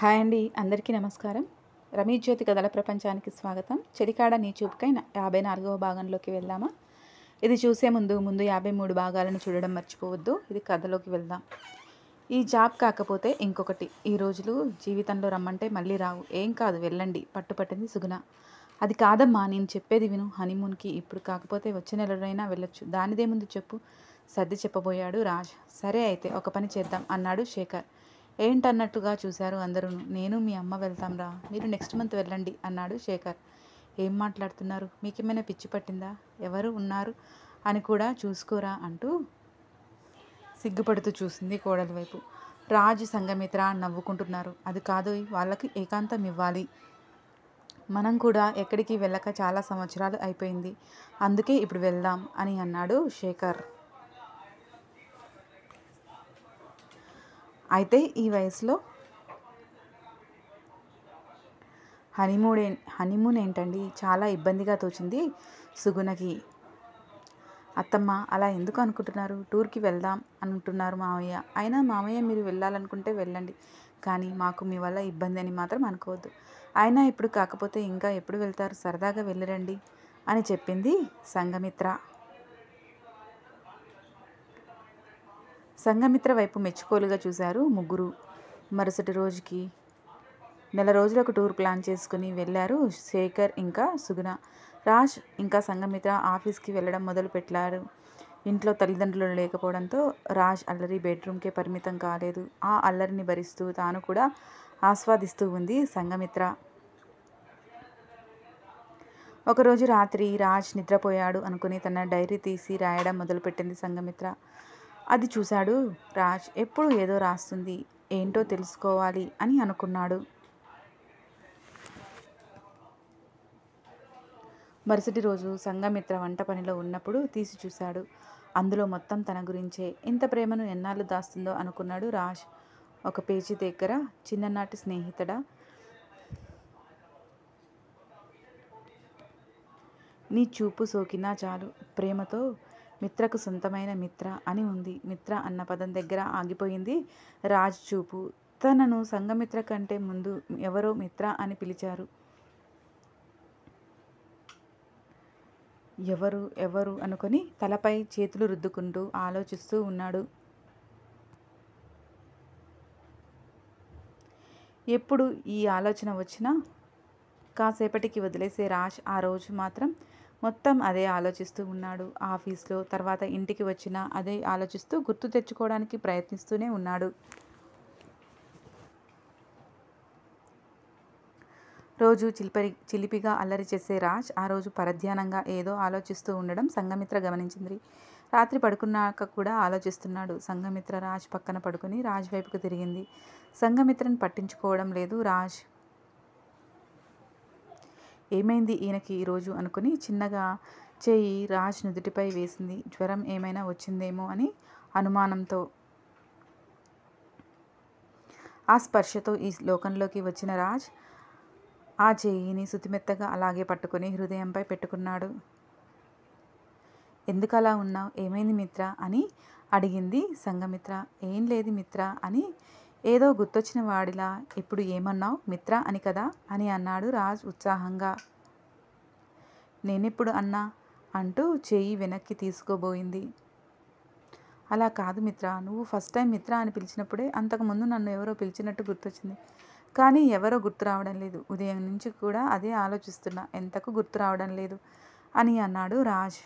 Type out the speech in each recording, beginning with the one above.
Hi అండి, అందరికీ నమస్కారం. రమేష్ జ్యోతి కథల ప్రపంచానికి స్వాగతం. చెలికాడ నీ చూపుకై 54వ భాగంలోకి వెళ్దామా? ఇది చూసే ముందు 53 భాగాలను చూడడం మర్చిపోవద్దు. ఇది కథలోకి వెళ్దాం. ఈ జాబ్ కాకపోతే ఇంకొకటి, ఈ రోజులు జీవితంలో రమ్మంటే మళ్ళీ రావు. ఏం కాదు, వెళ్ళండి, పట్టుపట్టింది సుగుణ. అది కాదమ్మా, నేను చెప్పేది విను. హనీమూన్కి ఇప్పుడు కాకపోతే వచ్చే నెలలోనైనా వెళ్ళొచ్చు. దానిదేముంది చెప్పు, సర్ది చెప్పబోయాడు రాజ్. సరే అయితే ఒక పని చేద్దాం అన్నాడు శేఖర్. ఏంటన్నట్టుగా చూశారు అందరూ. నేను మీ అమ్మ వెళ్తాంరా, మీరు నెక్స్ట్ మంత్ వెళ్ళండి అన్నాడు శేఖర్. ఏం మాట్లాడుతున్నారు, మీకేమైనా పిచ్చి పట్టిందా? ఎవరు ఉన్నారు అని కూడా చూసుకోరా అంటూ సిగ్గుపడుతూ చూసింది కోడలి వైపు. రాజ్, సంఘమిత్ర నవ్వుకుంటున్నారు. అది కాదు, వాళ్ళకి ఏకాంతం ఇవ్వాలి. మనం కూడా ఎక్కడికి వెళ్ళక చాలా సంవత్సరాలు అయిపోయింది, అందుకే ఇప్పుడు వెళ్దాం అని అన్నాడు శేఖర్. అయితే ఈ వయసులో హనీమూన్ ఏంటండి, చాలా ఇబ్బందిగా తోచింది సుగుణకి. అత్తమ్మ, అలా ఎందుకు అనుకుంటున్నారు? టూర్కి వెళ్దాం అంటున్నారు మామయ్య. అయినా మామయ్య, మీరు వెళ్ళాలనుకుంటే వెళ్ళండి, కానీ మాకు మీ వల్ల ఇబ్బంది అని మాత్రం అనుకోవద్దు. అయినా ఇప్పుడు కాకపోతే ఇంకా ఎప్పుడు వెళ్తారు? సరదాగా వెళ్ళిరండి అని చెప్పింది సంఘమిత్ర. సంఘమిత్ర వైపు మెచ్చుకోలుగా చూశారు ముగ్గురు. మరుసటి రోజుకి నెల రోజులకు టూర్ ప్లాన్ చేసుకుని వెళ్ళారు శేఖర్ ఇంకా సుగుణ. రాజ్ ఇంకా సంఘమిత్ర ఆఫీస్కి వెళ్ళడం మొదలు పెట్టారు. ఇంట్లో తల్లిదండ్రులు లేకపోవడంతో రాజ్ అల్లరి బెడ్రూమ్కే పరిమితం కాలేదు. ఆ అల్లరిని భరిస్తూ తాను కూడా ఆస్వాదిస్తూ ఉంది సంఘమిత్ర. ఒకరోజు రాత్రి రాజ్ నిద్రపోయాడు అనుకుని తన డైరీ తీసి రాయడం మొదలుపెట్టింది సంఘమిత్ర. అది చూశాడు రాజ్. ఎప్పుడు ఏదో రాస్తుంది, ఏంటో తెలుసుకోవాలి అని అనుకున్నాడు. మరుసటి రోజు సంఘమిత్ర వంట పనిలో ఉన్నప్పుడు తీసి చూశాడు. అందులో మొత్తం తన గురించే. ఇంత ప్రేమను ఎన్నాళ్ళు దాస్తుందో అనుకున్నాడు రాజ్. ఒక పేజీ దగ్గర చిన్ననాటి స్నేహితుడా, నీ చూపు సోకినా చాలు, ప్రేమతో మిత్రకు సొంతమైన మిత్ర అని ఉంది. మిత్ర అన్న పదం దగ్గర ఆగిపోయింది రాజ్ చూపు. తనను సంఘమిత్ర కంటే ముందు ఎవరో మిత్ర అని పిలిచారు. ఎవరు ఎవరు అనుకొని తలపై చేతులు రుద్దుకుంటూ ఆలోచిస్తూ ఉన్నాడు. ఎప్పుడు ఈ ఆలోచన వచ్చినా కాసేపటికి వదిలేసే రాజ్ ఆ రోజు మాత్రం మొత్తం అదే ఆలోచిస్తూ ఉన్నాడు. ఆఫీస్లో, తర్వాత ఇంటికి వచ్చినా అదే ఆలోచిస్తూ గుర్తు తెచ్చుకోవడానికి ప్రయత్నిస్తూనే ఉన్నాడు. రోజు చిలిపిగా అల్లరి చేసే రాజ్ ఆ రోజు పరధ్యానంగా ఏదో ఆలోచిస్తూ ఉండడం సంఘమిత్ర గమనించింది. రాత్రి పడుకున్నాక కూడా ఆలోచిస్తున్నాడు. సంఘమిత్ర రాజ్ పక్కన పడుకుని రాజ్ వైపుకు తిరిగింది. సంఘమిత్రను పట్టించుకోవడం లేదు రాజ్. ఏమైంది ఈయనకి ఈరోజు అనుకుని చిన్నగా చేయి రాజ్ నుదుటిపై వేసింది. జ్వరం ఏమైనా వచ్చిందేమో అని అనుమానంతో. ఆ స్పర్శతో ఈ లోకంలోకి వచ్చిన రాజ్ ఆ చేయిని సుతిమెత్తగా అలాగే పట్టుకుని హృదయంపై పెట్టుకున్నాడు. ఎందుకలా ఉన్నావు, ఏమైంది మిత్ర అని అడిగింది సంఘమిత్ర. ఏం లేదు మిత్ర అని ఏదో గుర్తొచ్చిన వాడిలా. ఇప్పుడు ఏమన్నావు? మిత్ర అని కదా అని అన్నాడు రాజ్ ఉత్సాహంగా. నేనెప్పుడు అన్నా అంటూ చేయి వెనక్కి తీసుకోబోయింది. అలా కాదు మిత్ర, నువ్వు ఫస్ట్ టైం మిత్ర అని పిలిచినప్పుడే అంతకుముందు నన్ను ఎవరో పిలిచినట్టు గుర్తొచ్చింది, కానీ ఎవరో గుర్తు రావడం లేదు. ఉదయం నుంచి కూడా అదే ఆలోచిస్తున్నా, ఎంతకు గుర్తు రావడం లేదు అని అన్నాడు రాజ్.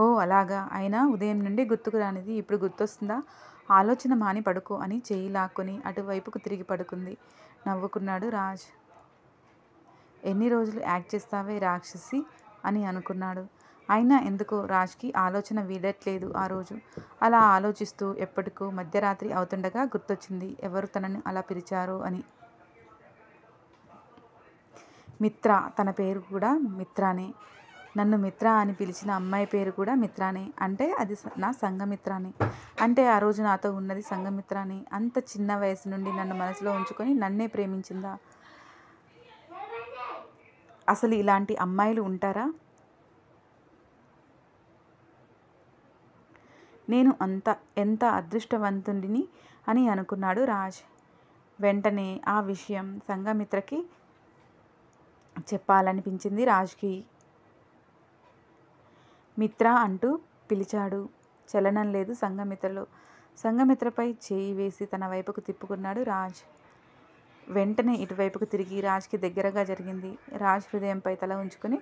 ఓ అలాగా, అయినా ఉదయం నుండి గుర్తుకు రానిది ఇప్పుడు గుర్తొస్తుందా? ఆలోచన మాని పడుకో అని చేయి లాక్కొని అటువైపుకు తిరిగి పడుకుంది. నవ్వుకున్నాడు రాజ్. ఎన్ని రోజులు యాక్ట్ చేస్తావే రాక్షసి అని అనుకున్నాడు. అయినా ఎందుకో రాజ్కి ఆలోచన వీడట్లేదు. ఆ రోజు అలా ఆలోచిస్తూ ఎప్పటికో మధ్యరాత్రి అవుతుండగా గుర్తొచ్చింది ఎవరు తనని అలా పిలిచారో అని. మిత్ర, తన పేరు కూడా మిత్రానే. నన్ను మిత్ర అని పిలిచిన అమ్మాయి పేరు కూడా మిత్రానే. అంటే అది నా సంఘమిత్రానే. అంటే ఆ రోజు నాతో ఉన్నది సంఘమిత్రానే. అంత చిన్న వయసు నుండి నన్ను మనసులో ఉంచుకొని నన్నే ప్రేమించిందా? అసలు ఇలాంటి అమ్మాయిలు ఉంటారా? నేను ఎంత అదృష్టవంతుడిని అని అనుకున్నాడు రాజ్. వెంటనే ఆ విషయం సంఘమిత్రకి చెప్పాలనిపించింది రాజ్కి. మిత్ర అంటూ పిలిచాడు. చలనం లేదు సంఘమిత్రలో. సంఘమిత్రపై చేయి వేసి తన వైపుకు తిప్పుకున్నాడు రాజ్. వెంటనే ఇటువైపుకు తిరిగి రాజ్కి దగ్గరగా జరిగింది. రాజ్ హృదయంపై తల ఉంచుకుని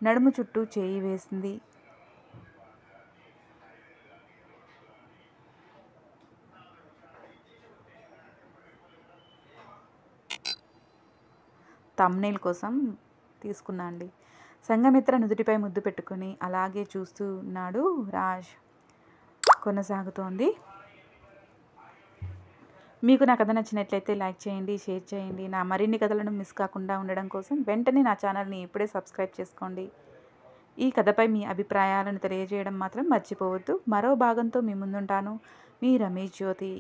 నడుము చుట్టూ చేయి వేసింది. థంబ్నెయిల్ కోసం తీసుకున్నా అండి. సంఘమిత్ర నుదుటిపై ముద్దు పెట్టుకుని అలాగే చూస్తూ ఉన్నాడు రాజ్. కొనసాగుతోంది. మీకు నా కథ నచ్చినట్లయితే లైక్ చేయండి, షేర్ చేయండి. నా మరిన్ని కథలను మిస్ కాకుండా ఉండడం కోసం వెంటనే నా ఛానల్ని ఇప్పుడే సబ్స్క్రైబ్ చేసుకోండి. ఈ కథపై మీ అభిప్రాయాలను తెలియజేయడం మాత్రం మర్చిపోవద్దు. మరో భాగంతో మీ ముందుంటాను. మీ రమేష్ జ్యోతి.